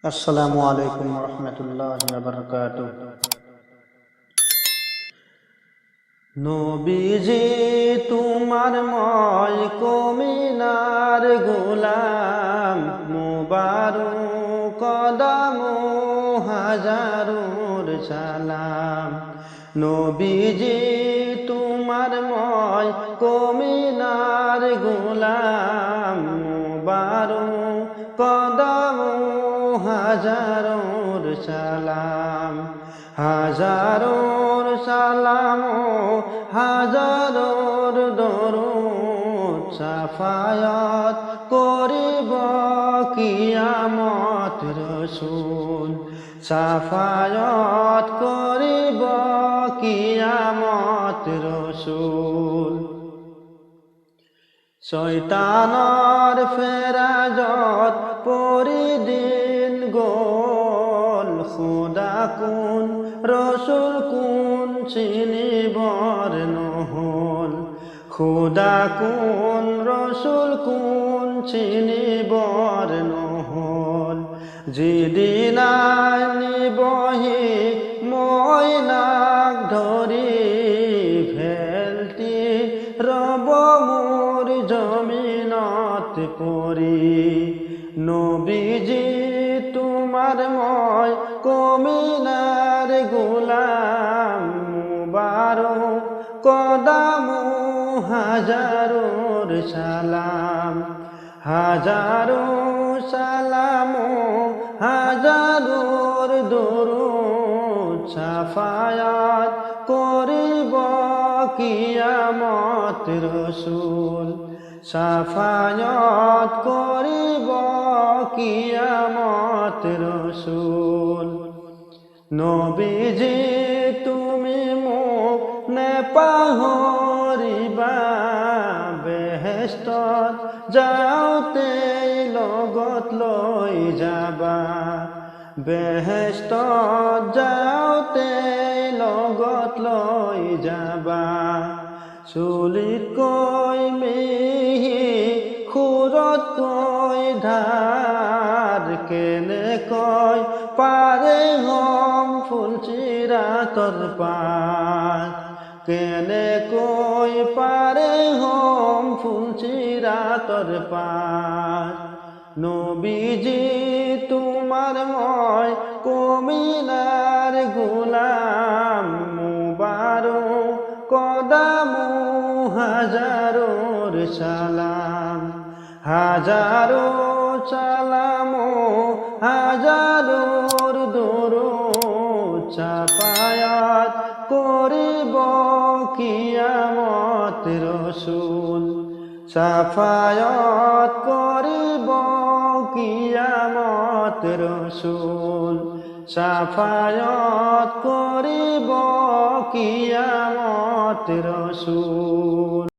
আসসালামু আলাইকুম রহমতুল্লাহি ওয়া বারাকাতুহু। নবীজি তোমার ময় কমিনার গোলাম, মুবারক কদম হাজারুর সালাম। নবীজি তোমার ময় কমিনার গোলাম, মুবারক কদম হাজারোর সালাম। হাজারোর সালাম হাজারোর দরুদ, সাফায়াত করিব কিয়ামত রসুল। সাফায়াত করিব কিয়ামত রসুল। শয়তানর ফেরাজত পরিদিন গোল, খুদা কুন রসুল কুন চিনিবর নহল। খুদা কুন রসুল কুন চিনিবর নহল। যেদিনাই নিবহি ময়নাক ধরি, ভেলটি রব মোর জমিনত পরি। নবীজি তোমার ময় কমিনার গোলাম, মুবারক কদম হাজারোর সালাম। হাজারো সালাম হাজারোর দরুদ, সাফায়াত করিব কিয়ামত রসুল। সাফায়াত করিব কিয়ামত রসুল। নবীজি তুমি মোক নেপাহৰিবা, বেহেশতত যাওঁতে লগত লৈ যাবা। বেহেশতত যাওঁতে লগত লৈ যাবা। চুলিতকৈ মিহি খুৰতকৈ ধাৰ, কেনেকৈ পাৰে হম ফুলচিৰাতৰ পাৰ। কেনেকৈ পাৰে হম ফুলচিৰাতৰ পাৰ। নবীজি তোমার ময় কমিনার গোলাম, মুবারক কদম হাজারোর সালাম। হাজারো সালাম হাজারোর দরুদ, সাফায়াত করিব কিয়ামত রসুল। সাফায়াত করিব কিয়ামত রসুল। সাফায়াত করিব কিয়ামত রসুল।